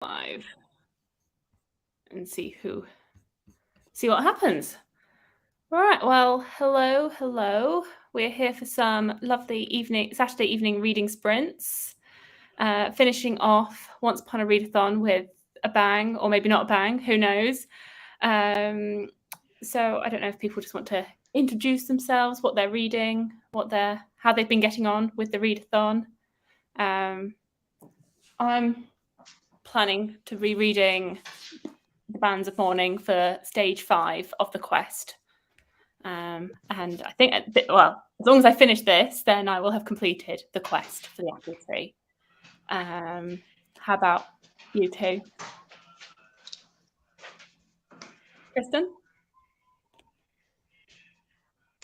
live and see what happens. Right, well, hello. We're here for some lovely Saturday evening reading sprints, finishing off Once Upon a Readathon with a bang, or maybe not a bang, who knows. So I don't know if people just want to introduce themselves, what they're reading, how they've been getting on with the readathon. I'm planning to be reading The Bands of Mourning for stage 5 of the quest. And I think, as long as I finish this, then I will have completed the quest for the Apple Tree. How about you two? Kristen?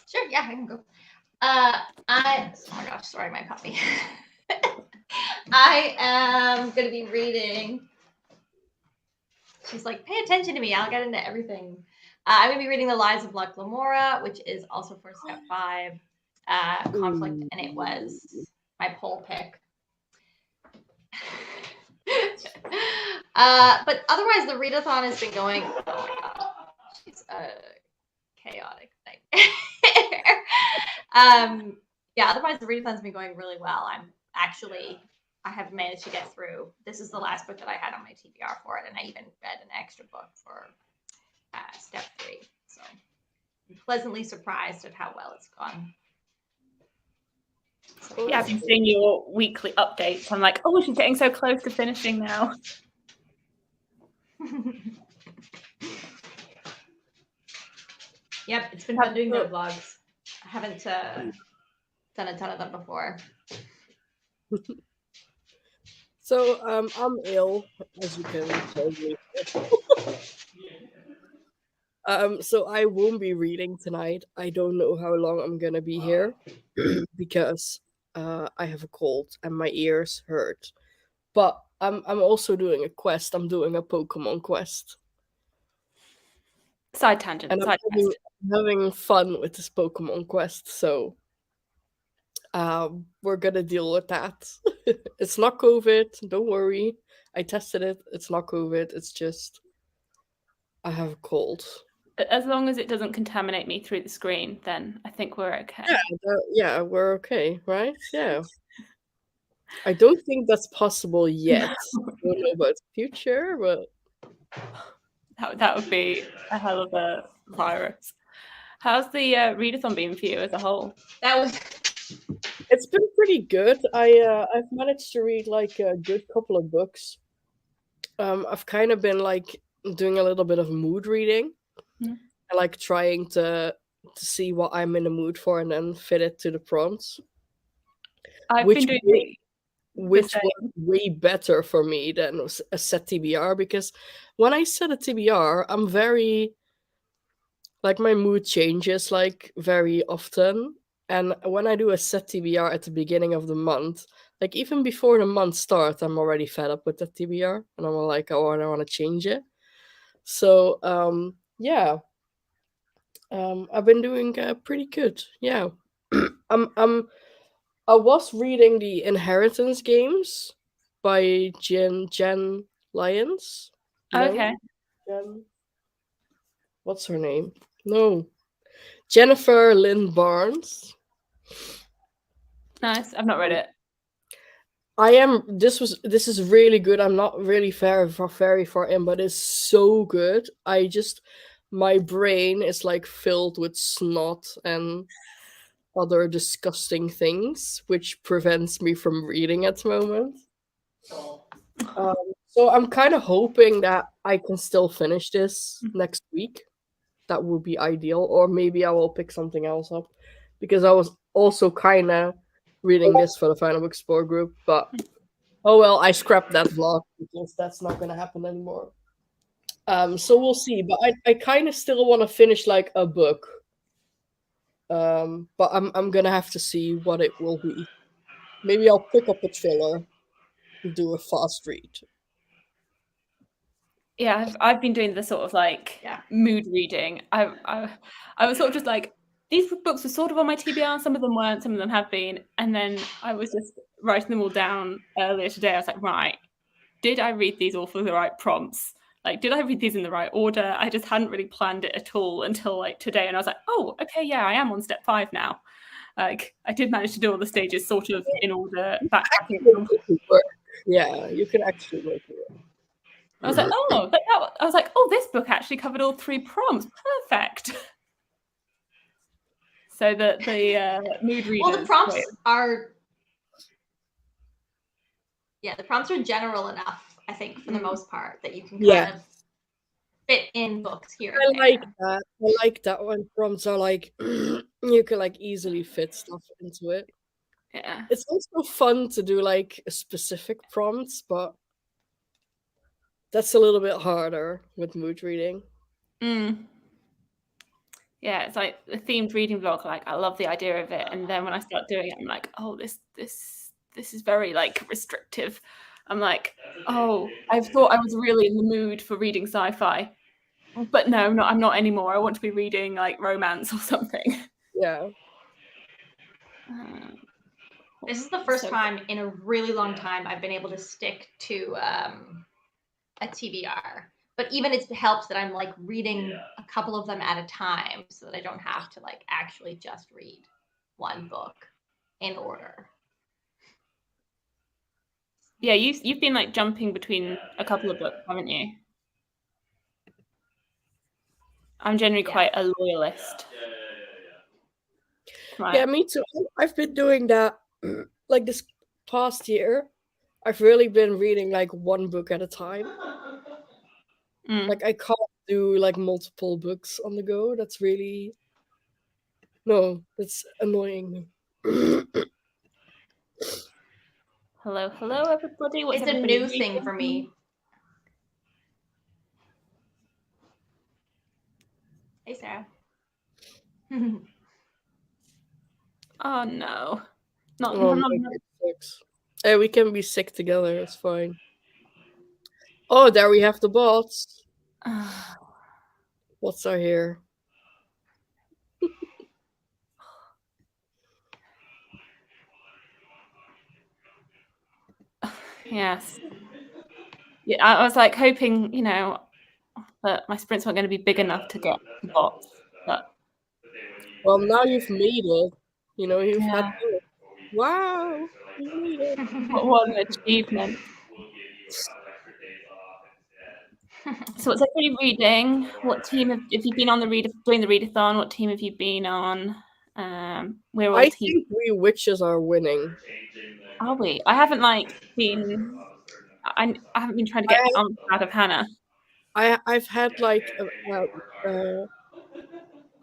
Sure, yeah, I can go. Oh my gosh, sorry, my puppy. I am going to be reading. She's like, pay attention to me. I'll get into everything. I'm going to be reading The Lives of Luck Lamora, which is also for step 5 conflict, and it was my poll pick. But otherwise, the readathon has been going. Oh my god, she's a chaotic nightmare. Otherwise, the readathon's been going really well. I have managed to get through. This is the last book that I had on my TBR for it, and I even read an extra book for step 3. So I'm pleasantly surprised at how well it's gone. So, yeah, I've been seeing your weekly updates. I'm like, oh, she's getting so close to finishing now. Yep, it's been fun doing the vlogs. I haven't done a ton of them before. So I'm ill, as you can tell me. So I won't be reading tonight. I don't know how long I'm gonna be here because I have a cold and my ears hurt. But I'm also doing a quest. I'm doing a Pokemon quest. Side tangent. And I'm having fun with this Pokemon quest, so we're gonna deal with that. It's not COVID, don't worry. I tested it. It's not COVID. It's just I have a cold. As long as it doesn't contaminate me through the screen, then I think we're okay. Yeah, we're okay, right? Yeah. I don't think that's possible yet. I don't know about the future, but that would be a hell of a virus. How's the readathon been for you as a whole? It's been pretty good. I've managed to read like a good couple of books. I've kind of been like doing a little bit of mood reading, and like trying to see what I'm in the mood for, and then fit it to the prompts. Which was way better for me than a set TBR, because when I set a TBR, I'm very like my mood changes like very often. And when I do a set TBR at the beginning of the month, like even before the month starts, I'm already fed up with that TBR, and I'm like, oh, I don't want to change it. So I've been doing pretty good. Yeah, I was reading the Inheritance Games by Jen Lyons. Okay. What's her name? No. Jennifer Lynn Barnes. Nice. I've not read it. This is really good. I'm not really very far in, but it's so good. My brain is like filled with snot and other disgusting things, which prevents me from reading at the moment. So I'm kind of hoping that I can still finish this next week. That would be ideal, or maybe I will pick something else up, because I was also kind of reading this for the Final Book Explore group, but oh well, I scrapped that vlog because that's not going to happen anymore. So we'll see, but I kind of still want to finish like a book. But I'm gonna have to see what it will be. Maybe I'll pick up a thriller and do a fast read. Yeah, I've been doing the sort of like mood reading. I was sort of just like, these books were sort of on my TBR. Some of them weren't. Some of them have been. And then I was just writing them all down earlier today. I was like, right, did I read these all for the right prompts? Like, did I read these in the right order? I just hadn't really planned it at all until like today. And I was like, oh, okay, yeah, I am on step 5 now. Like, I did manage to do all the stages sort of in order. Yeah, you could actually work with it. I was like, oh, this book actually covered all 3 prompts. Perfect. So the mood readers. Well, the prompts are. Yeah, the prompts are general enough, I think, for the most part, that you can kind of fit in books here and I like that when prompts are like you can like easily fit stuff into it. Yeah. It's also fun to do like specific prompts, but that's a little bit harder with mood reading. Yeah, it's like the themed reading vlog. Like, I love the idea of it, and then when I start doing it, I'm like, oh, this is very like restrictive. I'm like, oh, I thought I was really in the mood for reading sci-fi, but no, I'm not anymore. I want to be reading like romance or something. Yeah. This is the first time in a really long time I've been able to stick to a TBR. But even it helps that I'm like reading a couple of them at a time so that I don't have to like actually just read one book in order. Yeah, you've been like jumping between a couple of books, haven't you? I'm generally quite a loyalist. Right. Yeah, me too. I've been doing that like this past year. I've really been reading like one book at a time. Like I can't do like multiple books on the go. That's annoying. Hello, everybody. It's a new thing for me. Hey, Sarah. Oh no. Not. Hey, we can be sick together. It's fine. Oh, there we have the bots. Bots are here. Yes. Yeah, I was like hoping, that my sprints weren't going to be big enough to get the bots. But well, now you've made it. You've had it. Wow, you made it. What an achievement. So what's everybody reading? What team if you've been on doing the readathon? What team have you been on? We're all I think we witches are winning. Are we? I haven't been. I haven't been trying to get out of Hannah. I've had I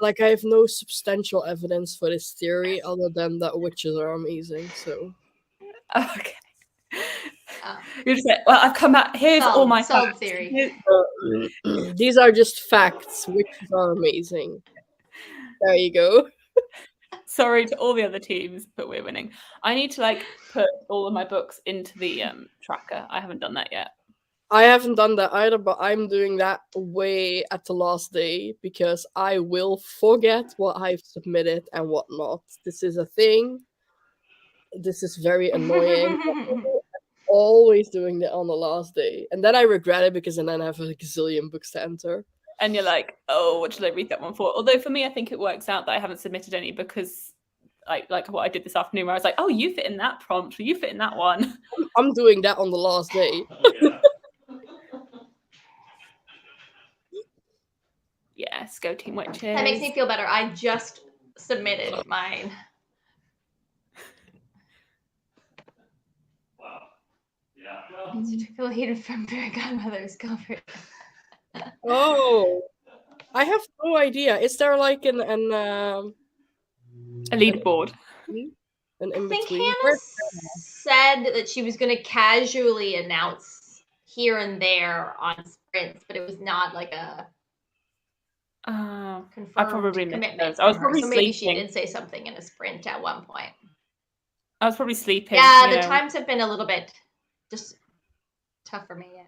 have no substantial evidence for this theory other than that witches are amazing. So okay. You're just like, well, I've come out. Here's all my facts. Theory. These are just facts. Witches are amazing. There you go. Sorry to all the other teams, but we're winning. I need to put all of my books into the tracker. I haven't done that yet. I haven't done that either, but I'm doing that way at the last day because I will forget what I've submitted and what not. This is a thing. This is very annoying. I'm always doing that on the last day. And then I regret it because then I have a gazillion books to enter. And you're like, oh, what should I read that one for? Although for me, I think it works out that I haven't submitted any because like what I did this afternoon where I was like, oh, you fit in that prompt, or you fit in that one. I'm doing that on the last day. Yes, go Team Witches. That makes me feel better. I just submitted mine. Wow. Yeah. Certificated from Fairy Godmother's cover. Oh, I have no idea. Is there like a lead board? I think Hannah said that she was going to casually announce here and there on sprints, but it was not like a confirmed I probably commitment. I was probably so maybe she did say something in a sprint at one point. I was probably sleeping. Yeah, the times have been a little bit just tough for me. Yeah.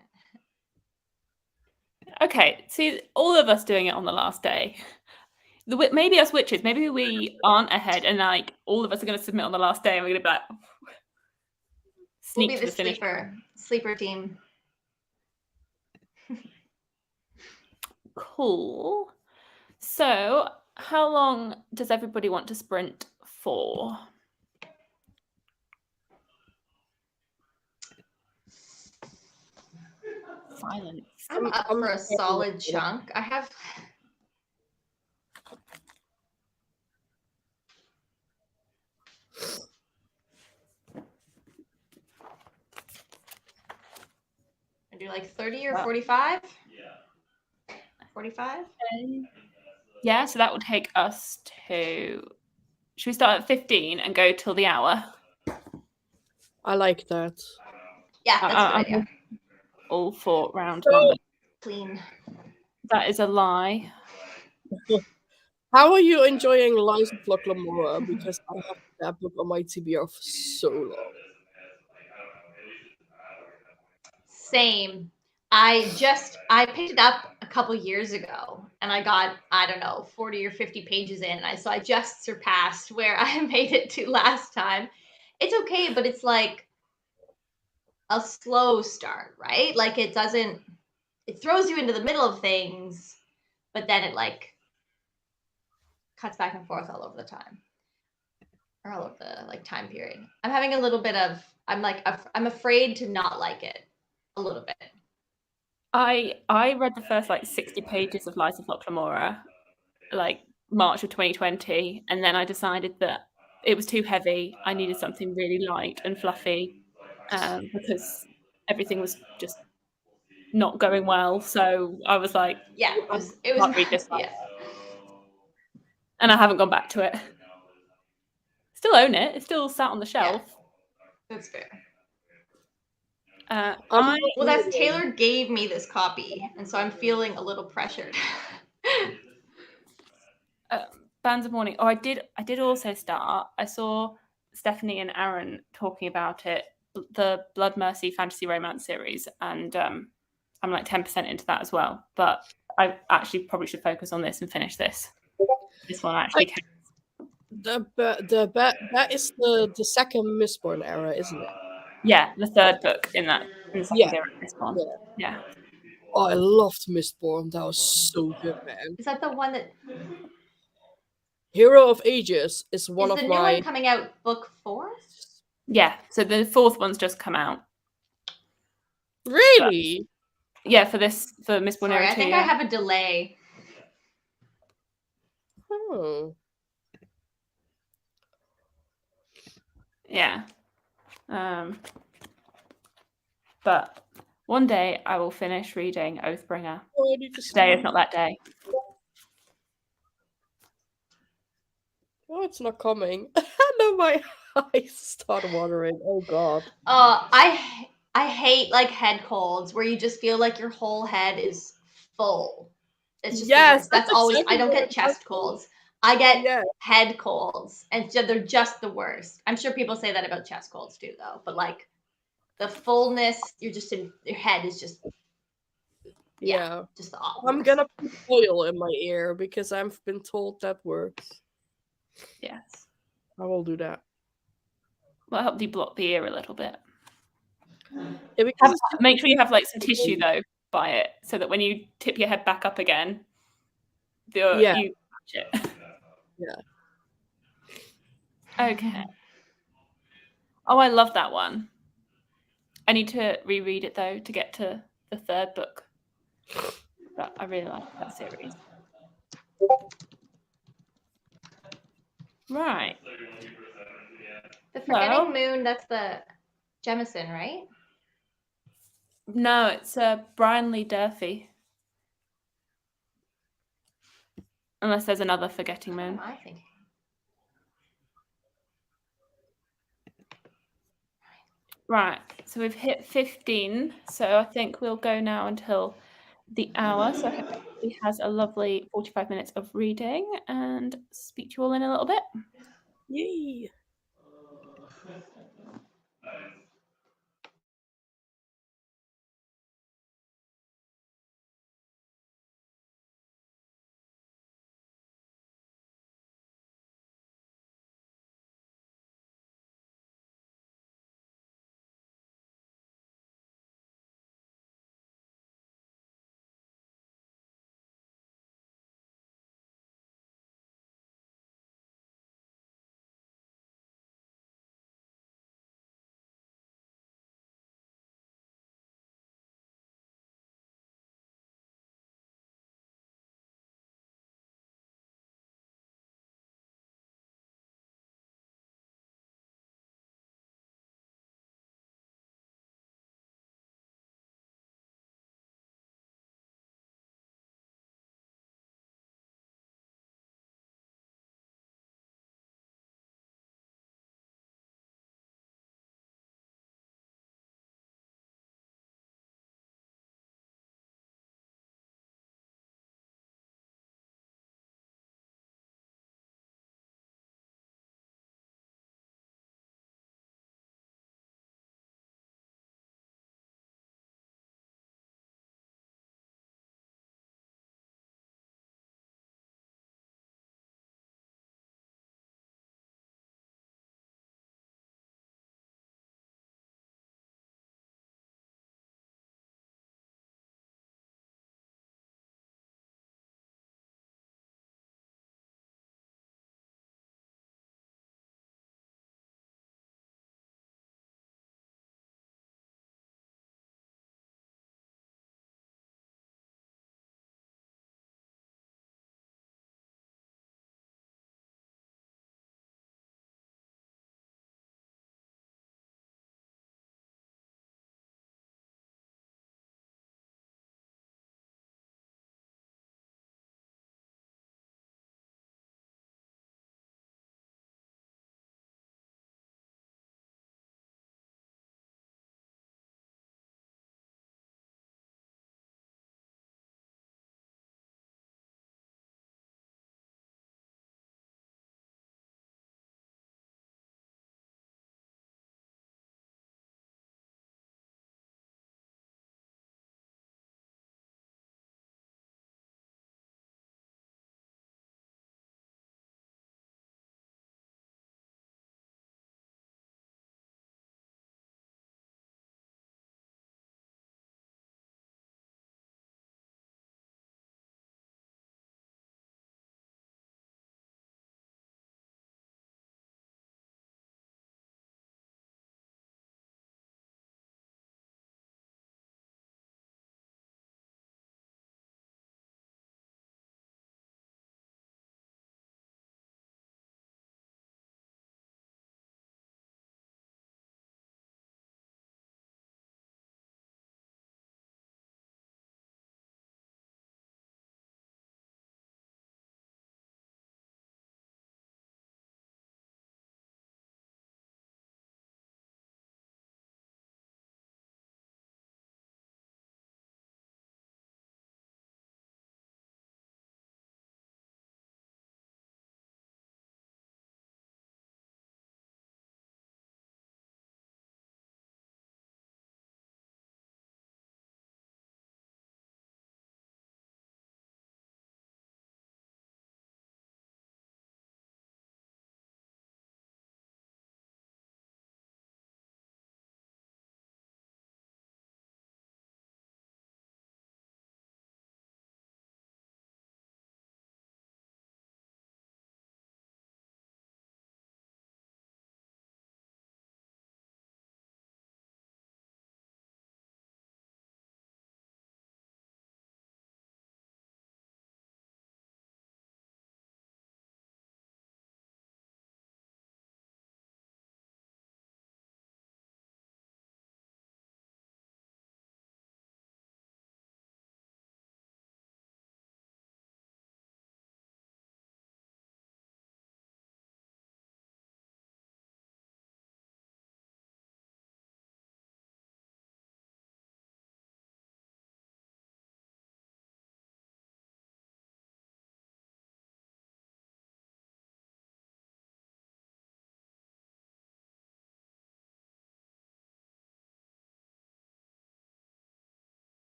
Okay, see, all of us doing it on the last day. Maybe us witches, maybe we aren't ahead, and all of us are going to submit on the last day, and we're going to be like, sneak to the finish. Sleeper team. Cool. So, how long does everybody want to sprint for? Silence. I'm up for a solid chunk. I have. I do like 30 or 45? 45? Yeah, so that would take us to. Should we start at 15 and go till the hour? I like that. Yeah, that's a good idea. All for round So- number. Clean. That is a lie. How are you enjoying Lies of Locke Because I have that book on my TBR for so long. Same. I picked it up a couple years ago and I got, I don't know, 40 or 50 pages in. So I just surpassed where I made it to last time. It's okay, but it's like a slow start, right? Like it throws you into the middle of things, but then it like cuts back and forth all over the time. Or all of the like time period. I'm having a little bit of, I'm afraid to not like it a little bit. I read the first like 60 pages of Lies of Locke like March of 2020, and then I decided that it was too heavy. I needed something really light and fluffy because everything was just not going well. So I was like, Yeah, it was can't read this one. yeah. And I haven't gone back to it. Still own it. It's still sat on the shelf. That's fair. Well, that's Taylor gave me this copy, and so I'm feeling a little pressured. Bands of Morning. Oh, I did also start. I saw Stephanie and Aaron talking about it, the Blood Mercy fantasy romance series, and I'm like 10% into that as well. But I actually probably should focus on this and finish this. This one actually counts. That is the second Mistborn era, isn't it? Yeah, the third book in the second era of this one. Yeah. Oh, I loved Mistborn. That was so good, man. Is that the one that Hero of Ages is one is of the my. new one coming out book 4? Yeah. So the fourth one's just come out. Really? Yeah, for Mistborn Sorry, era 2. I think I have a delay. Oh. Yeah. But one day I will finish reading Oathbringer. Oh, I need to Today is not that day. Oh, it's not coming. No, my eyes start watering. Oh god. I hate like head colds where you just feel like your whole head is full. It's just the worst. That's always exactly I don't what get it chest does. colds. I get Yeah. head colds, and they're just the worst. I'm sure people say that about chest colds too, though. But like the fullness, you're just in your head is just Yeah. just the worst. I'm gonna put oil in my ear because I've been told that works. Yes. I will do that. Well, help you block the ear a little bit. Yeah, because Make sure you have like some tissue though by it, so that when you tip your head back up again, you catch it. Yeah. Okay. Oh, I love that one. I need to reread it though to get to the third book. But I really like that series. Right. The Forgetting Moon, that's the Jemison, right? No, it's Brian Lee Durfee. Unless there's another Forgetting Moon. I think. Right, so we've hit 15, so I think we'll go now until the hour. So I hope everybody has a lovely 45 minutes of reading, and speak to you all in a little bit. Yay.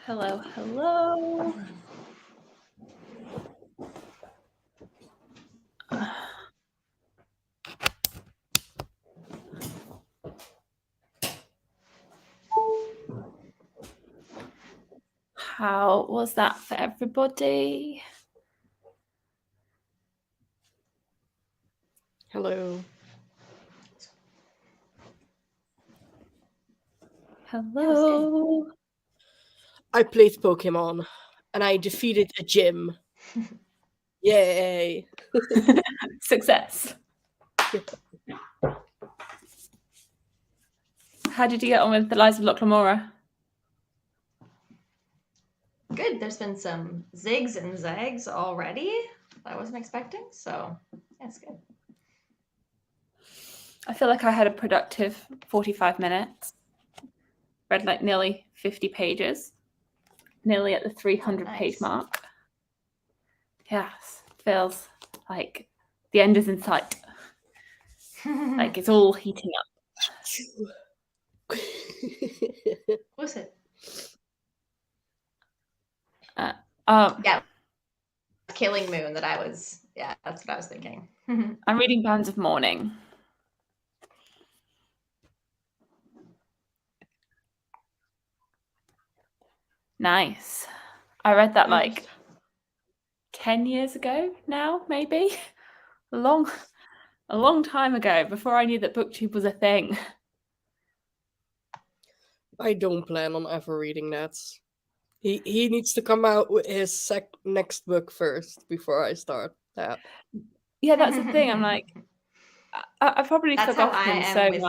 Hello, hello. How was that for everybody? Hello. Hello. I played Pokemon and I defeated a gym. Yay! Success. How did you get on with the Lies of Locke Lamora? Good. There's been some zigs and zags already that I wasn't expecting, so that's good. I feel like I had a productive 45 minutes. Read like nearly 50 pages, nearly at the 300-page mark. Yes, feels like the end is in sight. Like it's all heating up. What's it? Yeah, Killing Moon that I was. Yeah, that's what I was thinking. I'm reading Bands of Mourning. Nice. I read that like 10 years ago now, maybe. A long time ago, before I knew that BookTube was a thing. I don't plan on ever reading that. He needs to come out with his next book first before I start that. Yeah, that's the thing. I'm like, I probably That's how forgotten I him am so with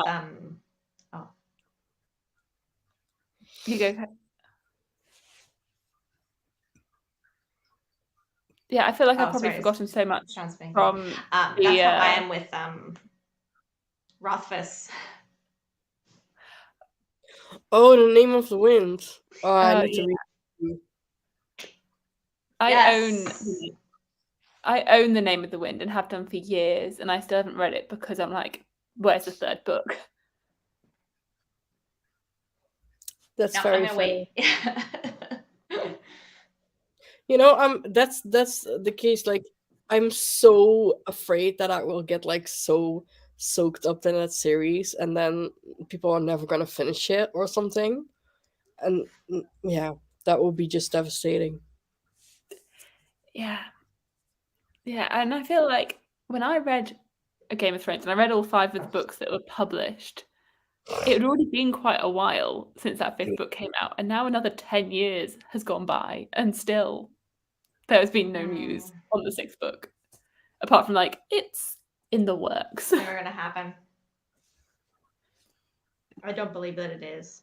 much. You go. Yeah, I feel like I've probably forgotten so much from that's how I am with Rothfuss. Oh, The Name of the Wind. Oh, I need to read it. I own The Name of the Wind and have done for years, and I still haven't read it because I'm like, where's the third book? That's very funny. You know, that's the case. Like, I'm so afraid that I will get like so soaked up in that series, and then people are never gonna finish it or something. And yeah, that would be just devastating. Yeah, and I feel like when I read A Game of Thrones, and I read all 5 of the books that were published, it had already been quite a while since that 5th book came out, and now another 10 years has gone by, and still there has been no news on the 6th book, apart from like, it's in the works. Never gonna happen. I don't believe that it is.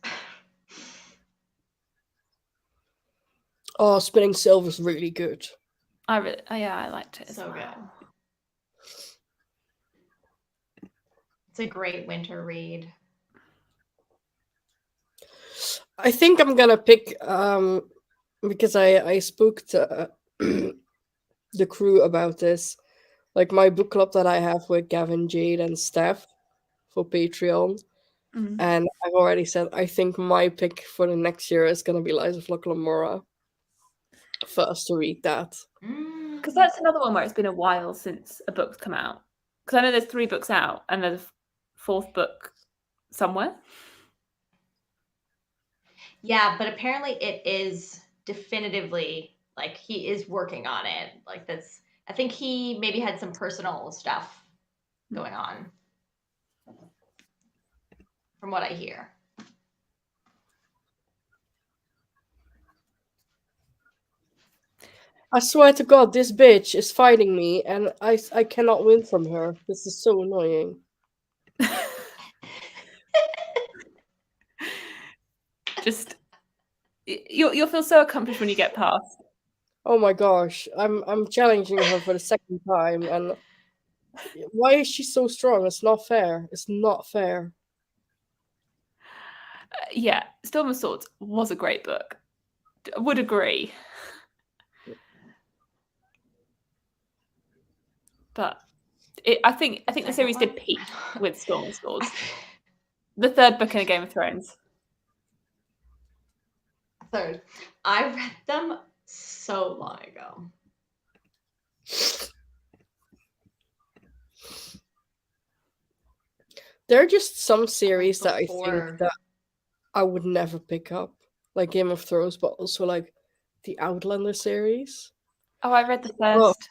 Oh, Spinning Silver's really good. I liked it as well. Good. It's a great winter read. I think I'm gonna pick because I spoke to the crew about this, like my book club that I have with Gavin, Jade, and Steph for Patreon. And I've already said I think my pick for the next year is gonna be Lies of Locke Lamora for us to read that. Because that's another one where it's been a while since a book's come out. Because I know there's 3 books out and there's a 4th book somewhere. Yeah, but apparently it is definitively, like, he is working on it. Like, that's, I think he maybe had some personal stuff going on, from what I hear. I swear to God, this bitch is fighting me, and I cannot win from her. This is so annoying. Just you'll feel so accomplished when you get past. Oh my gosh, I'm challenging her for the second time, and why is she so strong? It's not fair. It's not fair. Yeah, Storm of Swords was a great book. I would agree. But I think the series did peak with Storm of Swords. The 3rd book in A Game of Thrones. Third. I read them so long ago. There are just some series that I think before- that I would never pick up, like Game of Thrones, but also like the Outlander series. Oh, I read the Oh. first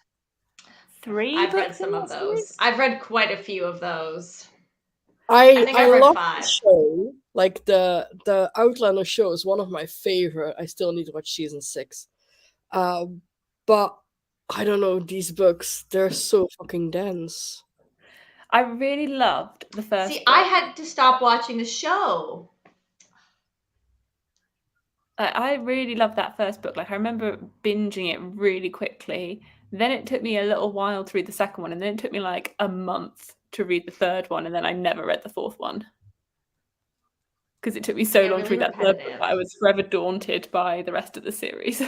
3 I've read books some in of that those. series. I've read quite a few of those. I think I've read love 5. the show. Like the Outlander show is one of my favorite. I still need to watch season 6. But I don't know, these books, they're so fucking dense. I really loved the first See, book. I had to stop watching the show. I really loved that first book. Like, I remember binging it really quickly. Then it took me a little while to read the second one, and then it took me like a month to read the third one, and then I never read the fourth one. Because it took me so Yeah, long to really read that third book repetitive. that I was forever daunted by the rest of the series.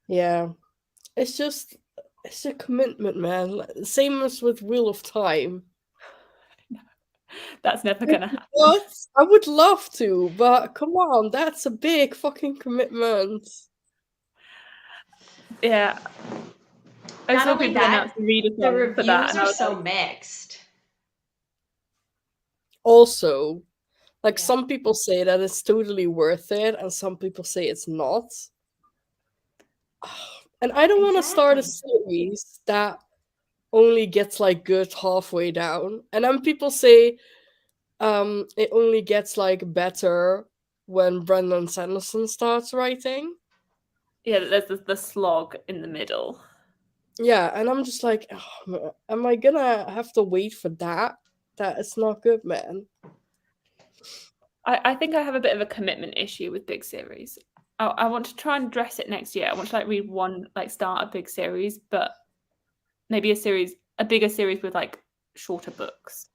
Yeah. It's a commitment, man. Same as with Wheel of Time. That's never gonna happen. What? I would love to, but come on, that's a big fucking commitment. Yeah. I Not saw only people that, announce the readathon for that, reviews and I are was so like, mixed. Also, like Yeah. some people say that it's totally worth it, and some people say it's not. And I don't want to start a series that only gets like good halfway down. And then people say it only gets like better when Brendan Sanderson starts writing. yeah, there's the slog in the middle. Yeah, and I'm just like, oh, am I gonna have to wait for that? That it's not good, man. I think I have a bit of a commitment issue with big series. I want to try and address it next year. I want to like read one, like start a big series, but maybe a bigger series with like shorter books.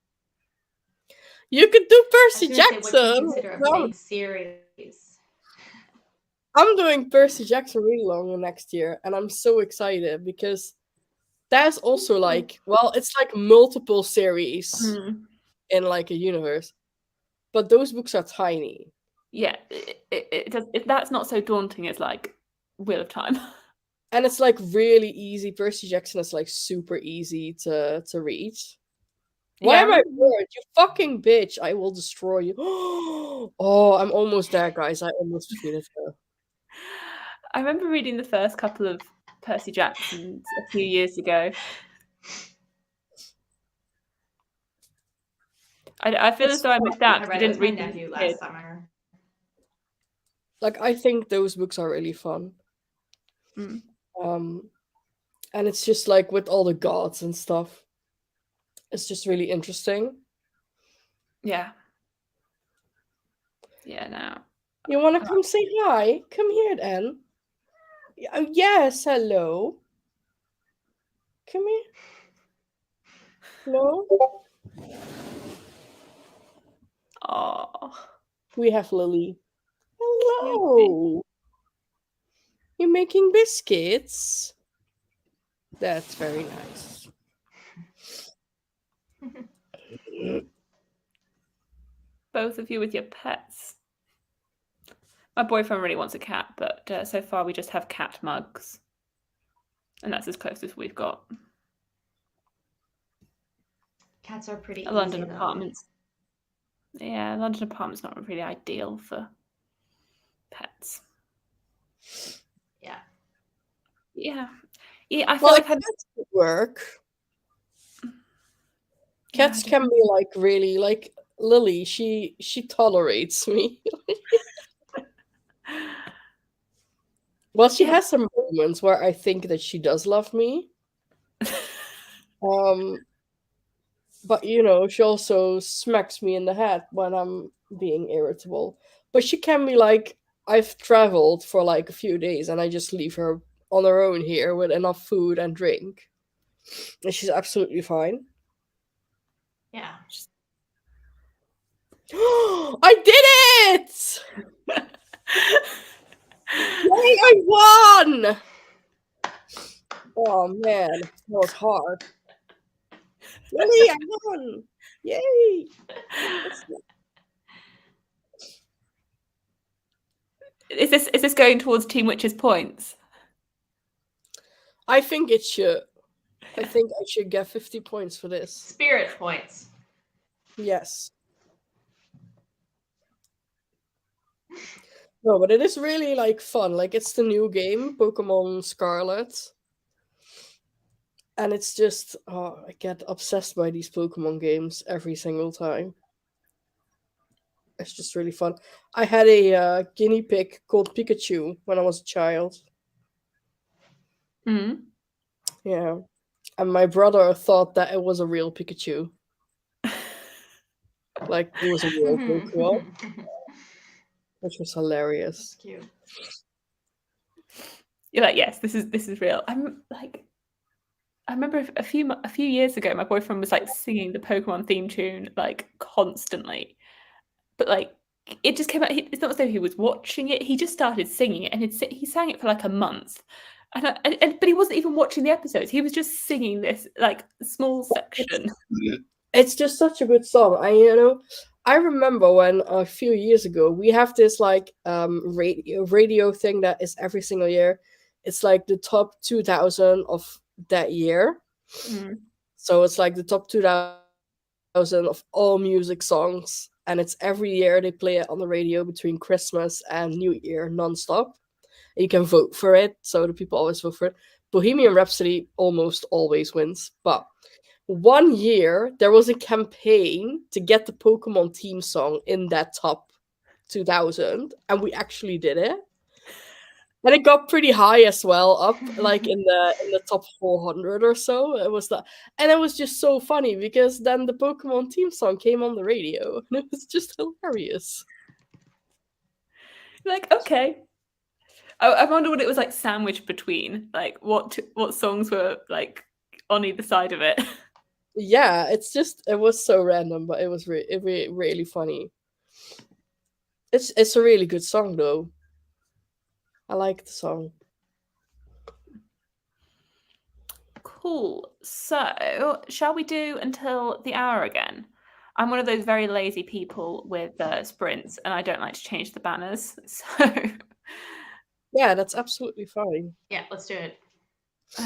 You could do Percy I was gonna say, what do you Jackson. consider a big series? I'm doing Percy Jackson really long next year, and I'm so excited because that's also like, well, it's like multiple series in like a universe, but those books are tiny. Yeah, that's not so daunting as like Wheel of Time. And it's like really easy. Percy Jackson is like super easy to read. Why am I bored? You fucking bitch! I will destroy you. Oh, I'm almost there, guys. I almost defeated her. I remember reading the first couple of Percy Jacksons a few years ago. I feel as though I missed out I because read I it with didn't my read them as nephew a last kid. summer. Like, I think those books are really fun. And it's just like with all the gods and stuff. It's just really interesting. Yeah. Yeah, no. You want to come say hi? Come here, then. Yes, hello. Come here. No? Oh. We have Lily. Hello. You're making biscuits? That's very nice. Both of you with your pets. My boyfriend really wants a cat, but so far we just have cat mugs. And that's as close as we've got. Cats are pretty London easy, apartments. Yeah, London apartment's not really ideal for pets. Yeah. Yeah. Yeah, I feel Well, like cats could work. Yeah, Cats can be like really like Lily. She tolerates me. Well, she has some moments where I think that she does love me. But you know, she also smacks me in the head when I'm being irritable. But she can be like, I've traveled for like a few days and I just leave her on her own here with enough food and drink. And she's absolutely fine. Yeah. I did it! Yay, I won! Oh man, that was hard. Yay, I won! Yay! Is this going towards Team Witch's points? I think it should. I think I should get 50 points for this. Spirit points. Yes. No, but it is really like fun. Like it's the new game, Pokemon Scarlet. And it's just I get obsessed by these Pokemon games every single time. It's just really fun. I had a guinea pig called Pikachu when I was a child. Mm. Yeah. And my brother thought that it was a real Pikachu. Like it was a real Pokemon, which was hilarious. Cute. You're like, yes, this is real. I'm like, I remember a few years ago, my boyfriend was like singing the Pokemon theme tune like constantly, but like it just came out. It's not as though he was watching it; he just started singing it, and he sang it for like a month. But he wasn't even watching the episodes. He was just singing this like small section. It's just such a good song. I remember when a few years ago we have this like radio thing that is every single year. It's like the top 2000 of that year. Mm. So it's like the top 2000 of all music songs, and it's every year they play it on the radio between Christmas and New Year nonstop. You can vote for it, so the people always vote for it. Bohemian Rhapsody almost always wins, but one year there was a campaign to get the Pokemon theme song in that top 2000, and we actually did it. And it got pretty high as well, up like in the top 400 or so. It was that, and it was just so funny because then the Pokemon theme song came on the radio, and it was just hilarious. Like, okay. I wonder what it was like sandwiched between, like what songs were like on either side of it. Yeah, it was so random, but it was really funny. It's a really good song though. I like the song. Cool. So, shall we do until the hour again? I'm one of those very lazy people with sprints, and I don't like to change the banners. So, Yeah, that's absolutely fine. Yeah, let's do it.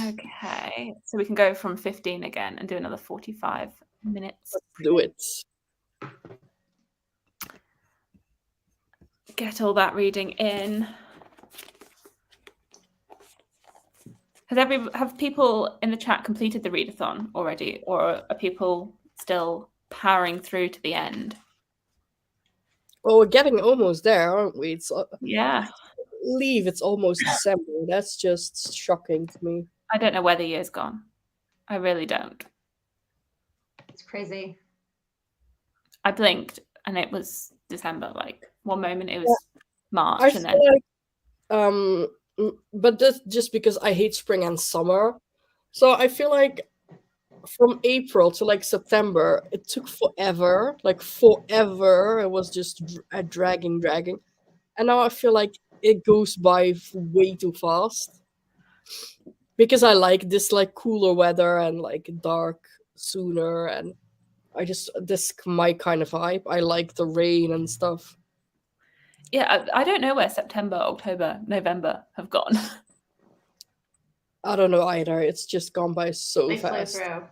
okay. So we can go from 15 again and do another 45 minutes. Let's do it. Get all that reading in. Have people in the chat completed the readathon already, or are people still powering through to the end? Well, we're getting almost there, aren't we? Yeah. It's almost December. That's just shocking to me. I don't know where the year's gone. I really don't. It's crazy. I blinked and it was December. Like one moment it was March, I and feel then like, but that's just because I hate spring and summer. So I feel like from April to like September, it took forever. Like forever. It was just dragging. And now I feel like it goes by way too fast. Because I like this like cooler weather and like dark sooner, and this my kind of vibe. I like the rain and stuff. yeah, I don't know where September, October, November have gone. I don't know either. It's just gone by so They flew fast. through.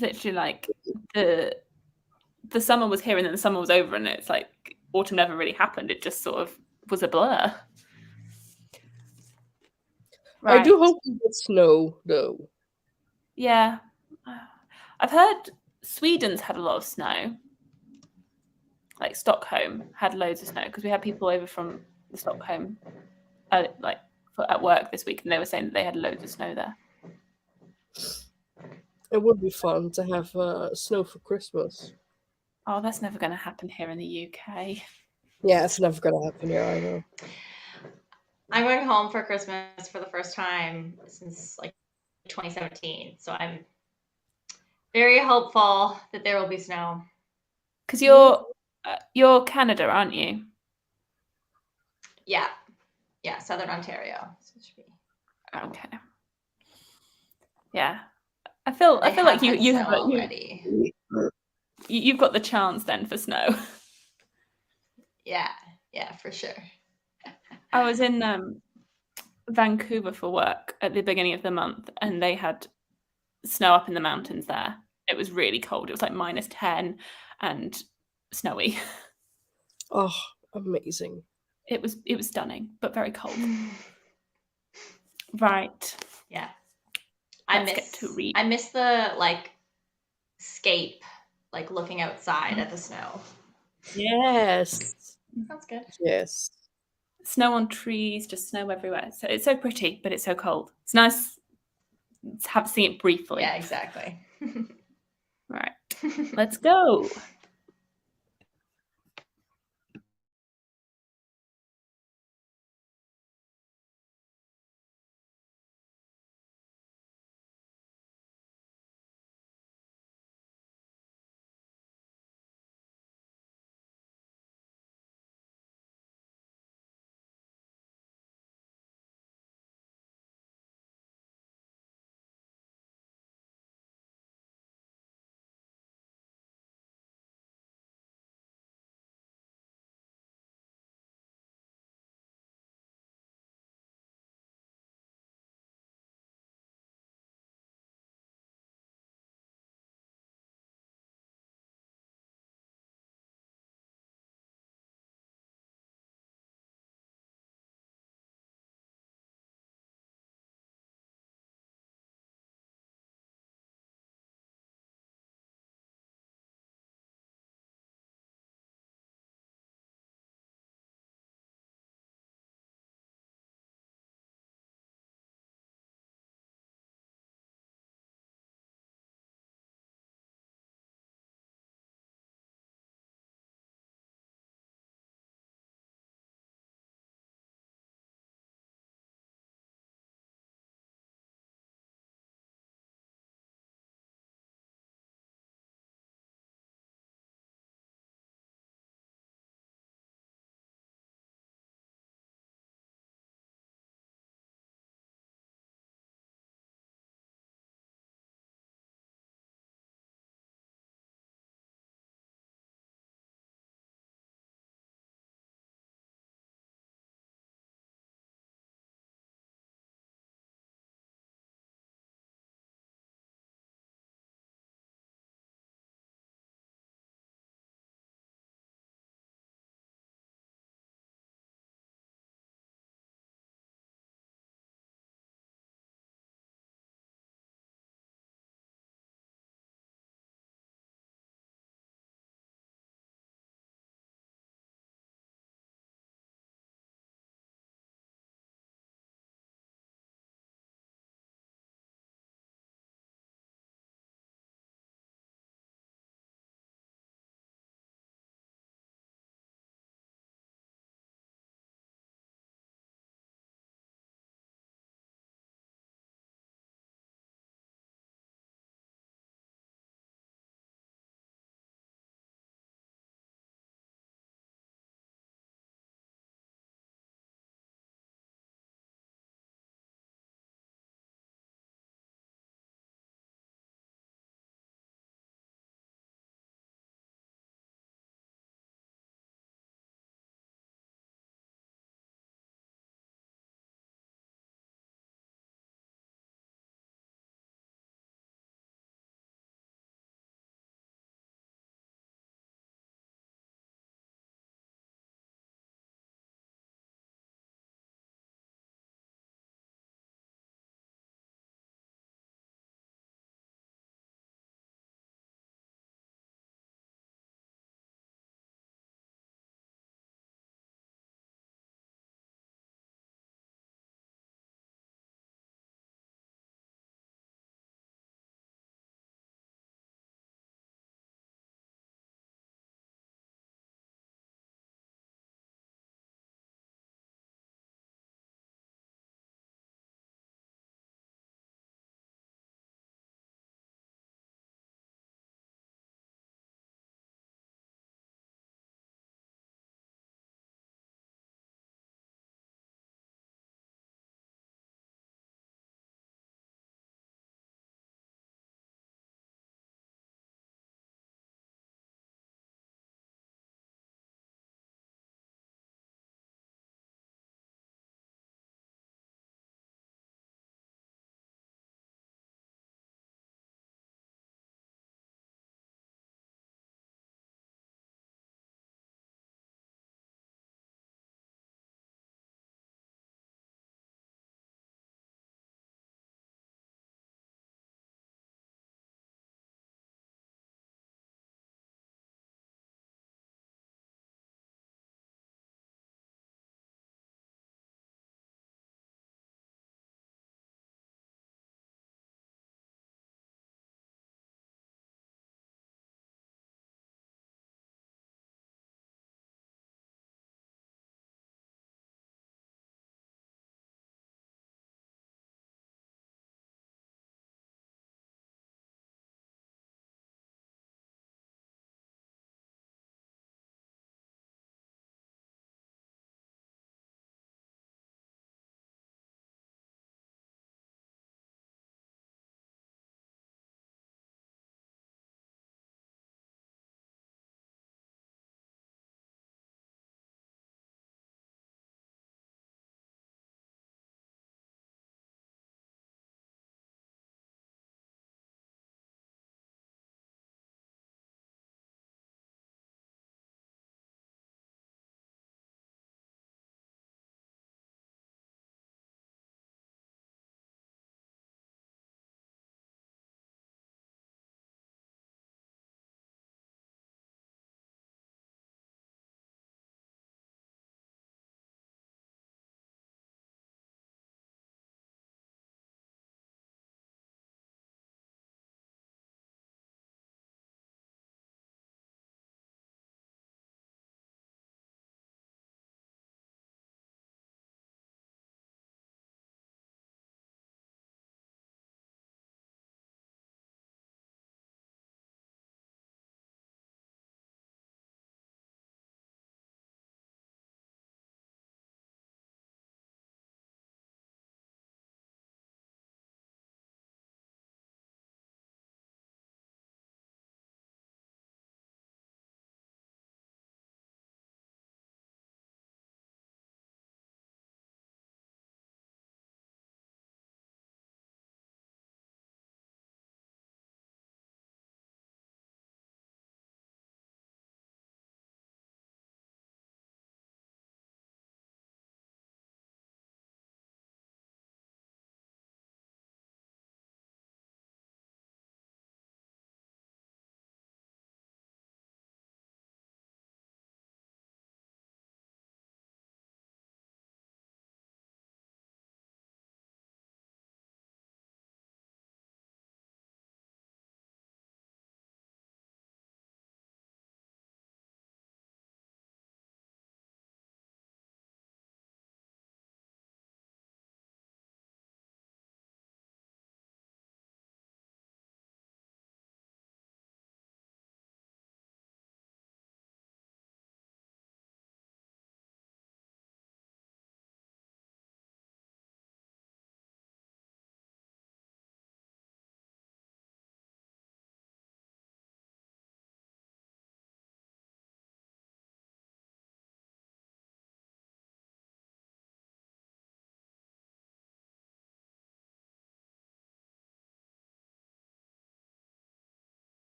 Literally, like the summer was here and then the summer was over, and it's like autumn never really happened. It just sort of was a blur. I do hope we get snow though. Yeah, I've heard Sweden's had a lot of snow. Like Stockholm had loads of snow because we had people over from the Stockholm, like at work this week, and they were saying that they had loads of snow there. It would be fun to have snow for Christmas. Oh, that's never going to happen here in the UK. Yeah, it's never going to happen here either. I'm going home for Christmas for the first time since like 2017. So I'm very hopeful that there will be snow. Because you're Canada, aren't you? Yeah, Southern Ontario. So it should be. Okay. Yeah, I feel like you have already. You've got the chance then for snow. Yeah, for sure. I was in Vancouver for work at the beginning of the month, and they had snow up in the mountains there. It was really cold. It was like -10 and snowy. Oh, amazing. It was stunning, but very cold. Right. Yeah. Let's get to read. I miss the like scape, like looking outside at the snow. Yes. Sounds good. Yes. Snow on trees, just snow everywhere. So it's so pretty, but it's so cold. It's nice to have seen it briefly. Yeah, exactly. Right. Let's go.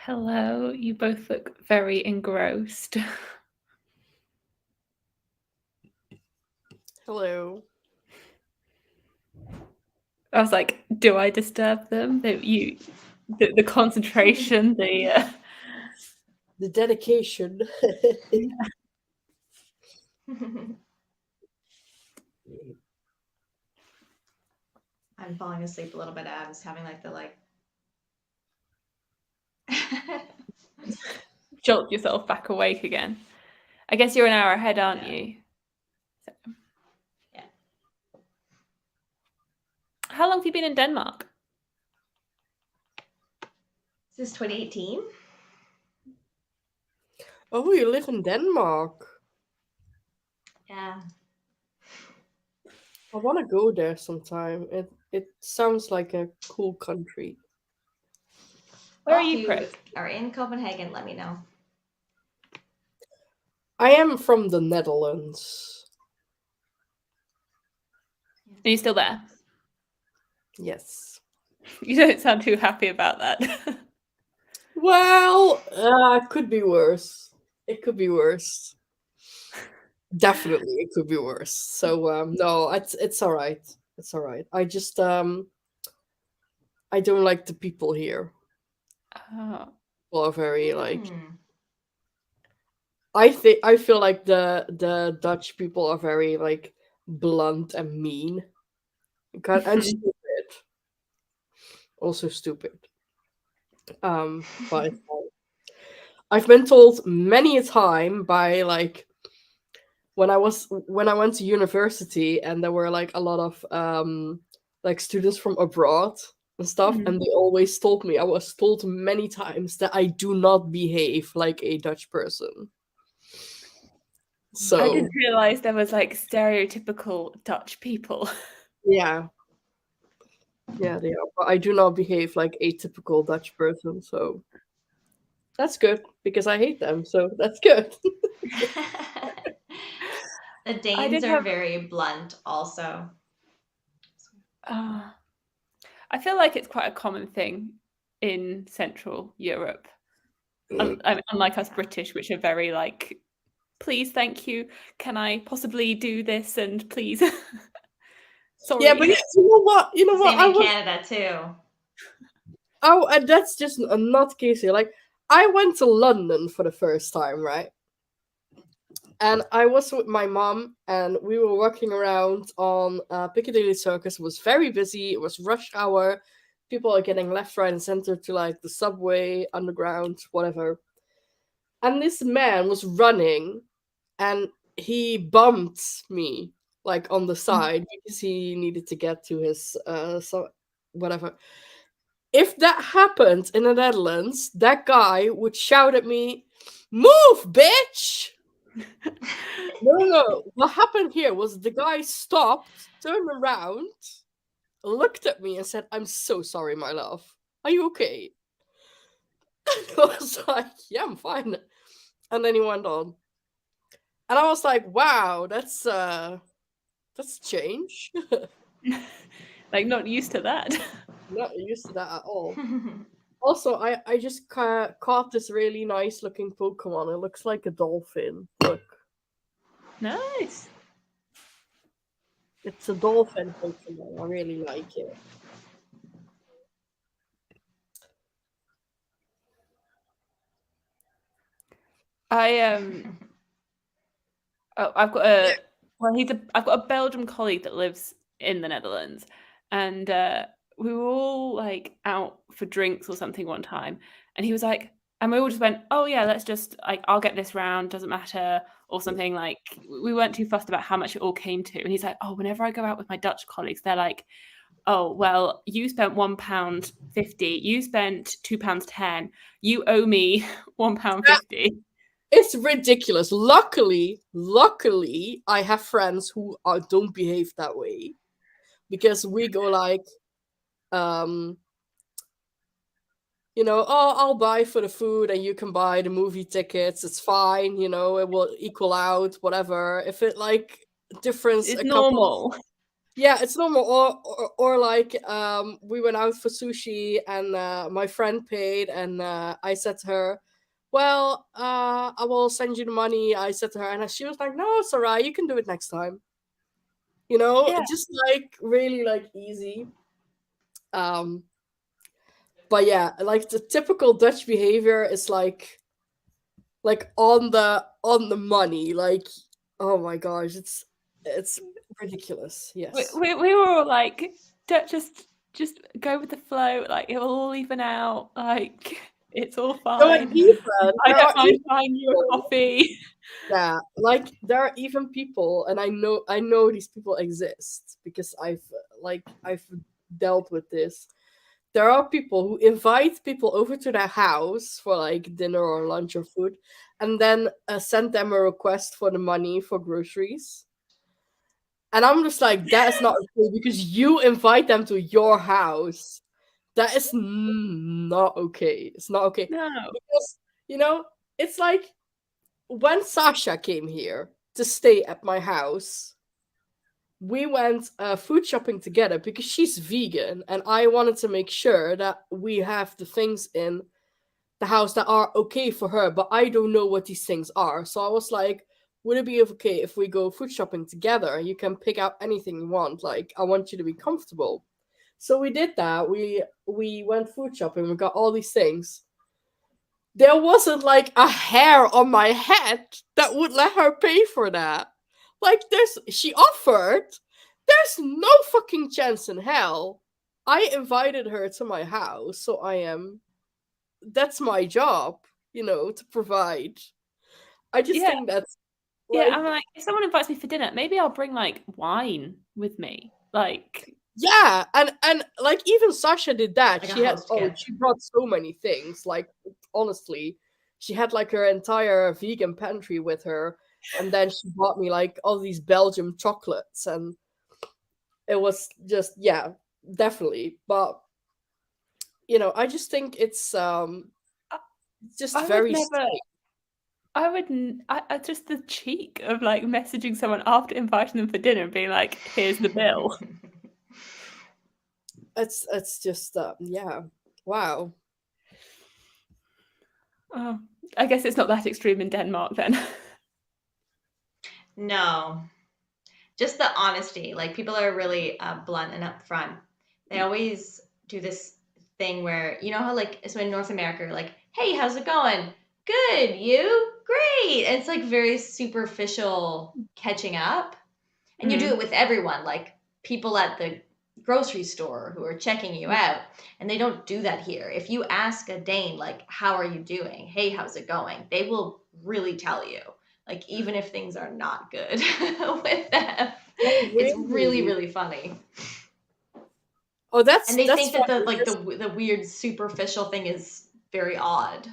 Hello, you both look very engrossed. Hello. I was like, do I disturb them? The concentration, the dedication. I'm falling asleep a little bit. I was having like the jolt yourself back awake again. I guess you're an hour ahead, aren't Yeah. you? So. Yeah. How long have you been in Denmark? Since 2018. Oh, you live in Denmark. Yeah. I want to go there sometime. It sounds like a cool country. Where Well, are if you, you Chris? are in Copenhagen, let me know. I am from the Netherlands. Are you still there? Yes. You don't sound too happy about that. Well, it could be worse. It could be worse. Definitely, it could be worse. So no, it's all right. It's all right. I just I don't like the people here. Oh. People are very like. Hmm. I feel like the Dutch people are very like blunt and mean. And stupid. Also stupid. But I've been told many a time by like when I went to university and there were like a lot of like students from abroad and stuff, Mhm. and they always told me, I was told many times that I do not behave like a Dutch person. I So didn't realize there was like stereotypical Dutch people. yeah. Yeah, they are. But I do not behave like a typical Dutch person, so that's good because I hate them. So that's good. The I Danes did are have. very blunt, also. I feel like it's quite a common thing in Central Europe, unlike us British, which are very like, please, thank you. Can I possibly do this? And please, Yeah, sorry. but you know what? You know The what? same in Canada too. Oh, and that's just a not case here. Like I went to London for the first time, right? And I was with my mom, and we were walking around on Piccadilly Circus. It was very busy. It was rush hour. People are getting left, right, and center to like the subway, underground, whatever. And this man was running, and he bumped me like on the side because he needed to get to his whatever. If that happened in the Netherlands, that guy would shout at me, "Move, bitch!" No, no, no. What happened here was the guy stopped, turned around, looked at me, and said, "I'm so sorry, my love. Are you okay?" I was like, "Yeah, I'm fine." And then he went on. And I was like, "Wow, that's change." Like, not used to that. Not used to that at all. Also, I just caught this really nice looking Pokemon. It looks like a dolphin. Look, Nice. it's a dolphin Pokemon. I really like it. I oh, I've got I've got a Belgian colleague that lives in the Netherlands, and we were all like out for drinks or something one time, and he was like, and we all just went, oh yeah, let's just like, I'll get this round, doesn't matter, or something. Like, we weren't too fussed about how much it all came to. And he's like, oh, whenever I go out with my Dutch colleagues, they're like, oh well, you spent £1.50, you spent £2.10, you owe me £1.50. It's ridiculous. Luckily, I have friends who don't behave that way because we go like, um, oh, I'll buy for the food and you can buy the movie tickets. It's fine, it will equal out, whatever. If it like difference It's a couple of normal. Yeah, it's normal. Or like we went out for sushi and my friend paid and I said to her, well, I will send you the money. I said to her and she was like, no, it's alright, you can do it next time. Yeah. Just like really like easy. Um but yeah, like the typical Dutch behavior is like on the money. Like, oh my gosh, it's ridiculous. We, Yes. we, we were all like, don't just go with the flow. Like it will all even out. Like it's all No, and fine. even I there don't are mind even buying you a people. coffee. Yeah, like there are even people, and I know these people exist because I've dealt with this. There are people who invite people over to their house for like dinner or lunch or food, and then send them a request for the money for groceries. And I'm just like, that is not okay because you invite them to your house. That is not okay. It's not okay No. because you know it's like when Sasha came here to stay at my house, we went food shopping together because she's vegan and I wanted to make sure that we have the things in the house that are okay for her, but I don't know what these things are. So I was like, would it be okay if we go food shopping together? You can pick out anything you want. Like, I want you to be comfortable. So we did that. We went food shopping. We got all these things. There wasn't like a hair on my head that would let her pay for that. Like she offered. There's no fucking chance in hell. I invited her to my house, so that's my job, to provide. I just Yeah. think that's Yeah. like I'm like, if someone invites me for dinner, maybe I'll bring like wine with me. Like, yeah, and like even Sasha did that. Like a She had host gift. she brought so many things. Like honestly, she had like her entire vegan pantry with her, and then she bought me like all these Belgium chocolates, and it was just yeah, definitely. But I just think it's I, just I would very never. strange. I would. I just the cheek of like messaging someone after inviting them for dinner and being like, "Here's the bill." It's just yeah, wow. Oh, I guess it's not that extreme in Denmark then. No, just the honesty. Like people are really blunt and upfront. They always do this thing where you know how like so in North America, like, hey, how's it going? Good, you? Great. And it's like very superficial catching up. And you do it with everyone, like people at the grocery store who are checking you out. And they don't do that here. If you ask a Dane, like, how are you doing? Hey, how's it going? They will really tell you, like, even if things are not good with them. Oh, It's really, really? really funny. Oh, And that's they that's think that the funny like because the weird superficial thing is very odd.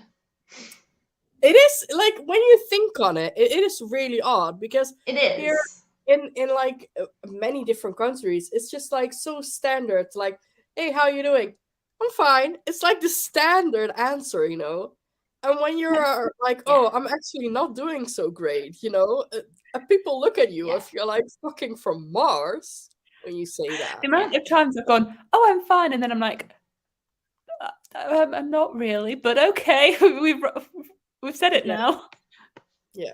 it is like when you think on it, it is really odd because It here is. in like many different countries, it's just like so standard. Like, hey, how you doing? I'm fine. It's like the standard answer. And when you're like, Yeah. oh, I'm actually not doing so great, people look at you Yeah. if you're like fucking from Mars when you say that. The Yeah. amount of times I've gone, "Oh, I'm fine," and then I'm like, I'm not really, but okay, we've said it Yeah, now." yeah.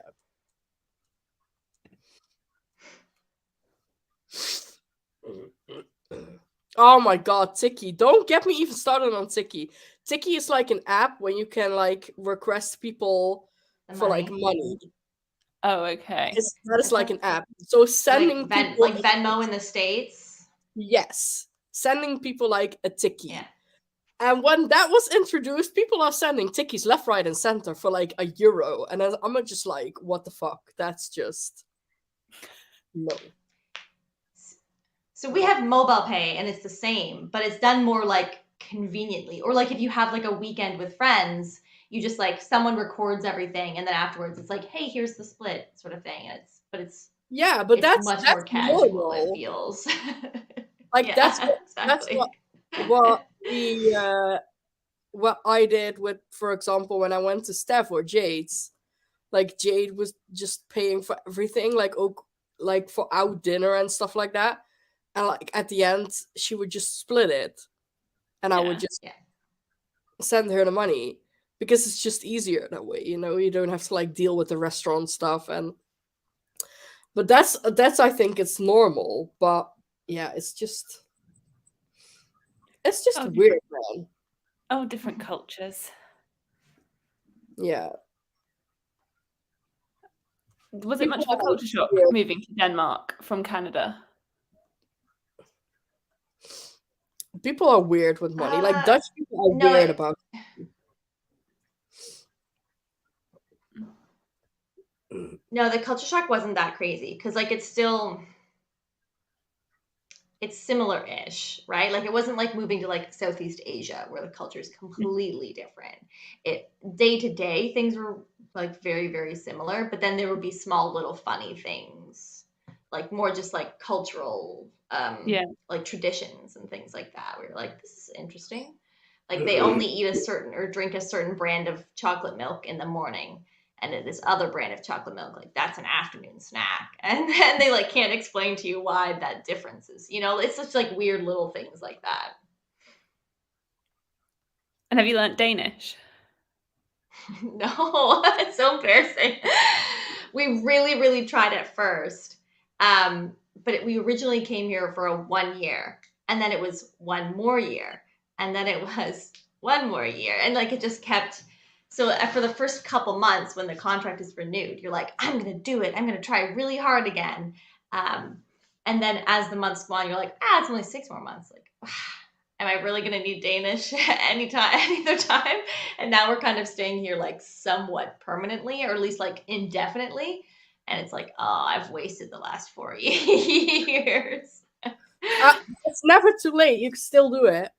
Oh my god, Tiki. Don't get me even started on Tiki. Tiki is like an app where you can like request people The for like money. money. Oh, okay. That is That like an sounds app. So sending people Like Venmo in the States. yes. Sending people like a Yeah. Tiki. And when that was introduced, people are sending Tikis left, right, and center for like €1. And I'm just like, what the fuck? That's just no. So we have mobile pay and it's the same, but it's done more like conveniently. Or like if you have like a weekend with friends, you just like someone records everything and then afterwards it's like, hey, here's the split sort of thing. And Yeah, but it's that's much more that's casual, it normal. feels. Like Yeah, that's exactly. what we what I did with, for example, when I went to Steph or Jade's, like Jade was just paying for everything, like like for out dinner and stuff like that. and like at the end she would just split it, and I would Yeah. just Yeah. send her the money because it's just easier that way. You don't have to like deal with the restaurant stuff. And but that's I think it's normal, but yeah, it's just Oh, weird, man. Oh, different cultures. Yeah. Was it much of People a culture shock weird. moving to Denmark from Canada? People are weird with money. Like Dutch people are No, weird about no, the culture shock wasn't that crazy because like it's similar-ish, right? Like it wasn't like moving to like Southeast Asia where the culture is completely different. It day to day things were like very, very similar, but then there would be small little funny things, like more just like cultural Yeah. like traditions and things like that. We were like, this is interesting. Like they only eat a certain or drink a certain brand of chocolate milk in the morning, and then this other brand of chocolate milk, like that's an afternoon snack. And then they like can't explain to you why that difference is. It's such like weird little things like that. And have you learnt Danish? No, it's so embarrassing. We really, really tried at first. But we originally came here for a 1 year, and then it was one more year, and then it was one more year. And like it just kept. So for the first couple months when the contract is renewed, you're like, I'm going to do it. I'm going to try really hard again. And then as the months go on, you're like, it's only 6 more months. Like, am I really going to need Danish any other time? And now we're kind of staying here like somewhat permanently, or at least like indefinitely. And it's like, I've wasted the last 4 years. It's never too late. You can still do it.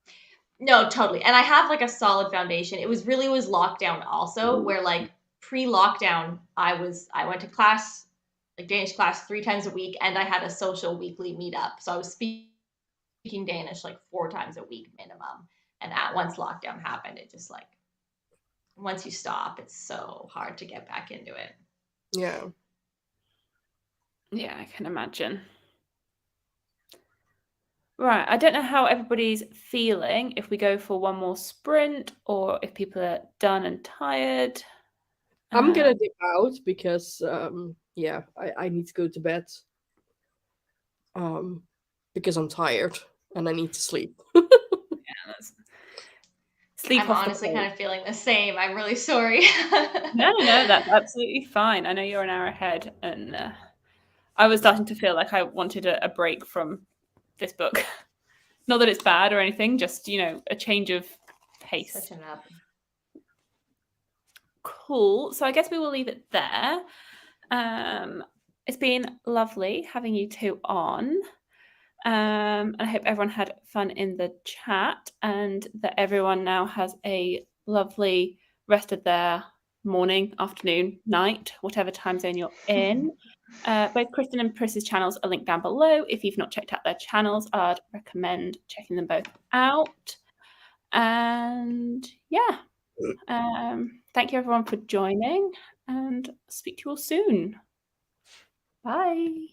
No, totally. And I have like a solid foundation. It was lockdown also, where like pre-lockdown, I went to class, like Danish class 3 times a week, and I had a social weekly meetup. So I was speaking Danish like 4 times a week minimum. And once lockdown happened, it just like once you stop, it's so hard to get back into it. Yeah. Yeah, I can imagine. Right, I don't know how everybody's feeling, if we go for one more sprint or if people are done and tired. I'm gonna dip out because I need to go to bed. Because I'm tired and I need to sleep. Sleep I'm honestly kind of feeling the same. I'm really sorry. No, that's absolutely fine. I know you're an hour ahead, and I was starting to feel like I wanted a break from this book. Not that it's bad or anything, just, a change of pace. Switching it up. Cool. So I guess we will leave it there. It's been lovely having you two on. And I hope everyone had fun in the chat and that everyone now has a lovely rest of their morning, afternoon, night, whatever time zone you're in. Both Kristen and Pris's channels are linked down below. If you've not checked out their channels, I'd recommend checking them both out. And yeah, thank you everyone for joining, and speak to you all soon. Bye.